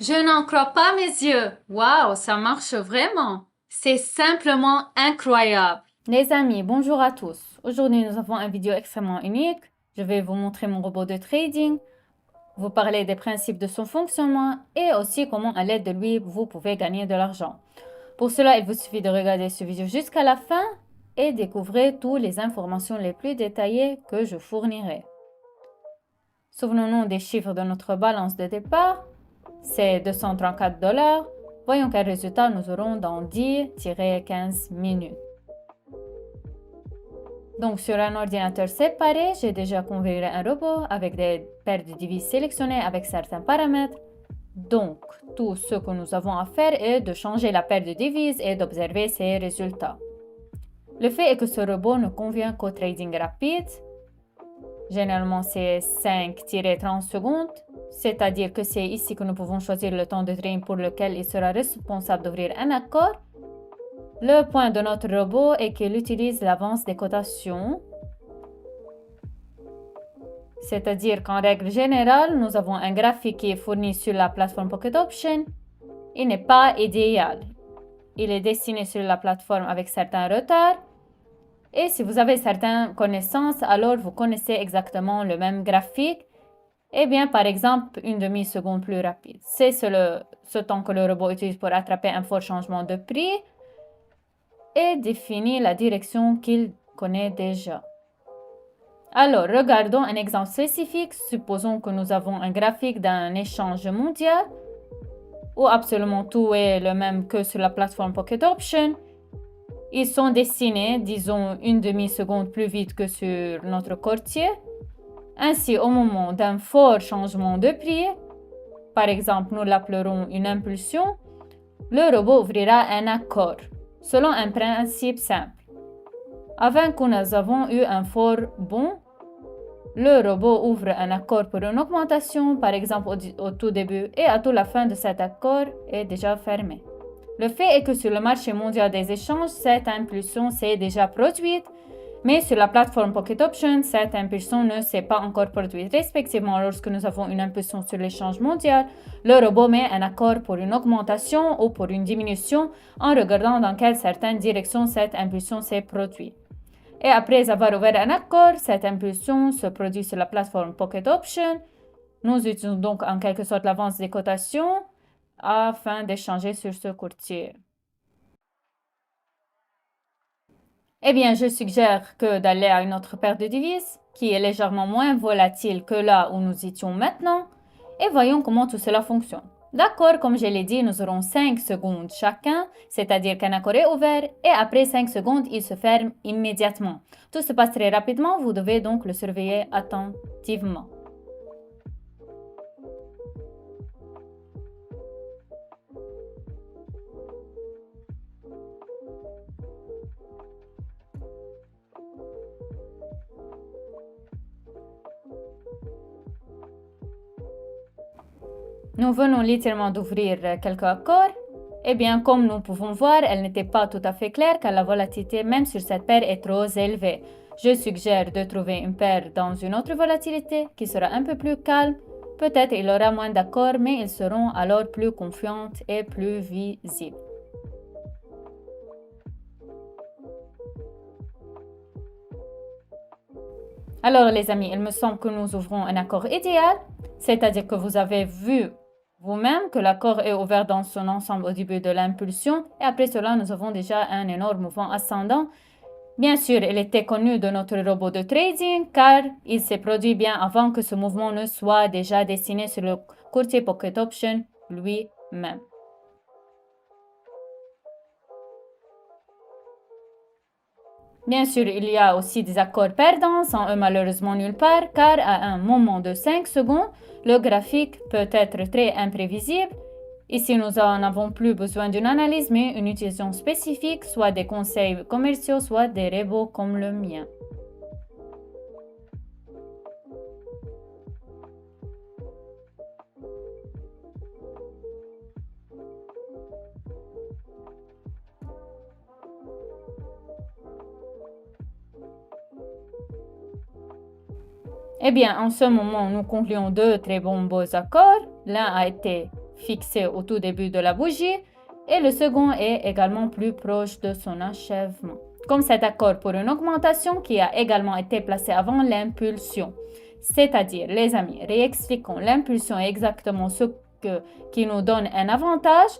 Je n'en crois pas mes yeux. Waouh, ça marche vraiment. C'est simplement incroyable. Les amis, bonjour à tous. Aujourd'hui, nous avons une vidéo extrêmement unique. Je vais vous montrer mon robot de trading, vous parler des principes de son fonctionnement et aussi comment à l'aide de lui, vous pouvez gagner de l'argent. Pour cela, il vous suffit de regarder cette vidéo jusqu'à la fin et découvrir toutes les informations les plus détaillées que je fournirai. Souvenons-nous des chiffres de notre balance de départ. C'est 234 $. Voyons quel résultat nous aurons dans 10-15 minutes. Donc, sur un ordinateur séparé, j'ai déjà configuré un robot avec des paires de devises sélectionnées avec certains paramètres. Donc, tout ce que nous avons à faire est de changer la paire de devises et d'observer ses résultats. Le fait est que ce robot ne convient qu'au trading rapide. Généralement, c'est 5-30 secondes, c'est-à-dire que c'est ici que nous pouvons choisir le temps de trading pour lequel il sera responsable d'ouvrir un accord. Le point de notre robot est qu'il utilise l'avance des cotations, c'est-à-dire qu'en règle générale, nous avons un graphique qui est fourni sur la plateforme Pocket Option. Il n'est pas idéal. Il est dessiné sur la plateforme avec certains retards. Et si vous avez certaines connaissances, alors vous connaissez exactement le même graphique. Eh bien, par exemple, une demi-seconde plus rapide. C'est ce temps que le robot utilise pour attraper un fort changement de prix et définir la direction qu'il connaît déjà. Alors, regardons un exemple spécifique. Supposons que nous avons un graphique d'un échange mondial où absolument tout est le même que sur la plateforme Pocket Option. Ils sont dessinés, disons, une demi-seconde plus vite que sur notre courtier. Ainsi, au moment d'un fort changement de prix, par exemple, nous l'appellerons une impulsion, le robot ouvrira un accord, selon un principe simple. Avant que nous avons eu un fort bond, le robot ouvre un accord pour une augmentation, par exemple au tout début, et à toute la fin de cet accord est déjà fermé. Le fait est que sur le marché mondial des échanges, cette impulsion s'est déjà produite, mais sur la plateforme Pocket Option, cette impulsion ne s'est pas encore produite. Respectivement, lorsque nous avons une impulsion sur l'échange mondial, le robot met un accord pour une augmentation ou pour une diminution en regardant dans quelle certaine direction cette impulsion s'est produite. Et après avoir ouvert un accord, cette impulsion se produit sur la plateforme Pocket Option. Nous utilisons donc en quelque sorte l'avance des cotations afin d'échanger sur ce courtier. Eh bien, je suggère que d'aller à une autre paire de devises qui est légèrement moins volatile que là où nous étions maintenant et voyons comment tout cela fonctionne. D'accord, comme je l'ai dit, nous aurons 5 secondes chacun, c'est-à-dire qu'un accord est ouvert et après 5 secondes, il se ferme immédiatement. Tout se passe très rapidement, vous devez donc le surveiller attentivement. Nous venons littéralement d'ouvrir quelques accords. Eh bien, comme nous pouvons voir, elle n'était pas tout à fait claire car la volatilité même sur cette paire est trop élevée. Je suggère de trouver une paire dans une autre volatilité qui sera un peu plus calme. Peut-être il aura moins d'accords, mais ils seront alors plus confiantes et plus visibles. Alors les amis, il me semble que nous ouvrons un accord idéal, c'est-à-dire que vous avez vu vous-même que l'accord est ouvert dans son ensemble au début de l'impulsion et après cela, nous avons déjà un énorme mouvement ascendant. Bien sûr, il était connu de notre robot de trading car il s'est produit bien avant que ce mouvement ne soit déjà dessiné sur le courtier Pocket Option lui-même. Bien sûr, il y a aussi des accords perdants, sans eux malheureusement nulle part, car à un moment de 5 secondes, le graphique peut être très imprévisible. Ici, nous n'en avons plus besoin d'une analyse, mais une utilisation spécifique, soit des conseils commerciaux, soit des robots comme le mien. Eh bien, en ce moment, nous concluons deux très bons beaux accords. L'un a été fixé au tout début de la bougie et le second est également plus proche de son achèvement. Comme cet accord pour une augmentation qui a également été placé avant l'impulsion. C'est-à-dire, les amis, réexpliquons, l'impulsion est exactement ce qui nous donne un avantage.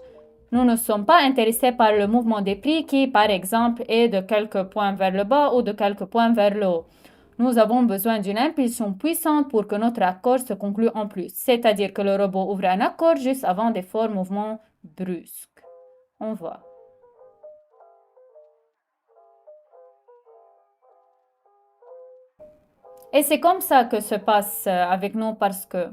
Nous ne sommes pas intéressés par le mouvement des prix qui, par exemple, est de quelques points vers le bas ou de quelques points vers le haut. Nous avons besoin d'une impulsion puissante pour que notre accord se conclue en plus. C'est-à-dire que le robot ouvre un accord juste avant des forts mouvements brusques. On voit. Et c'est comme ça que se passe avec nous parce que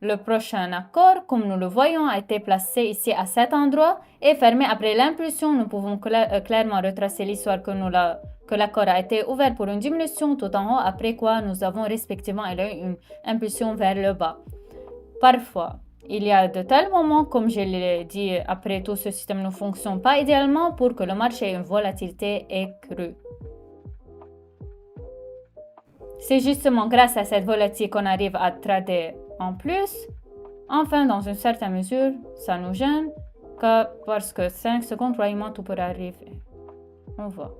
le prochain accord, comme nous le voyons, a été placé ici à cet endroit et fermé après l'impulsion. Nous pouvons clairement retracer l'histoire que l'accord a été ouvert pour une diminution tout en haut, après quoi nous avons respectivement une impulsion vers le bas. Parfois, il y a de tels moments, comme je l'ai dit, après tout ce système ne fonctionne pas idéalement pour que le marché ait une volatilité accrue. C'est justement grâce à cette volatilité qu'on arrive à trader en plus. Enfin, dans une certaine mesure, ça nous gêne parce que 5 secondes, vraiment, tout peut arriver. On voit.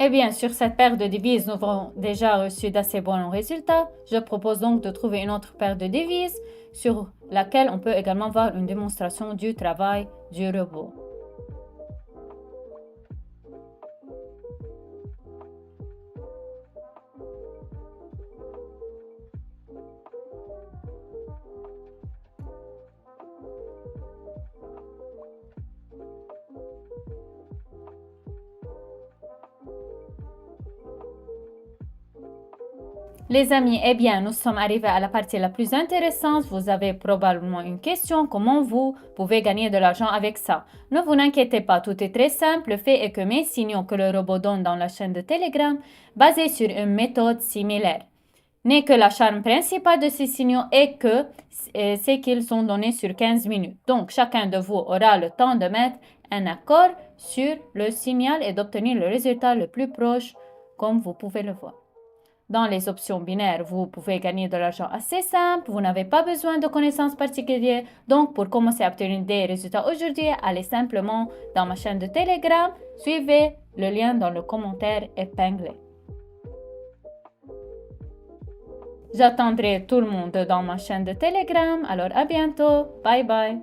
Eh bien, sur cette paire de devises, nous avons déjà reçu d'assez bons résultats. Je propose donc de trouver une autre paire de devises sur laquelle on peut également voir une démonstration du travail du robot. Les amis, eh bien, nous sommes arrivés à la partie la plus intéressante. Vous avez probablement une question. Comment vous pouvez gagner de l'argent avec ça? Ne vous inquiétez pas, tout est très simple. Le fait est que mes signaux que le robot donne dans la chaîne de Telegram, basés sur une méthode similaire, n'est que la charme principale de ces signaux est que c'est qu'ils sont donnés sur 15 minutes. Donc, chacun de vous aura le temps de mettre un accord sur le signal et d'obtenir le résultat le plus proche, comme vous pouvez le voir. Dans les options binaires, vous pouvez gagner de l'argent assez simple, vous n'avez pas besoin de connaissances particulières. Donc, pour commencer à obtenir des résultats aujourd'hui, allez simplement dans ma chaîne de Telegram, suivez le lien dans le commentaire épinglé. J'attendrai tout le monde dans ma chaîne de Telegram, alors à bientôt, bye bye.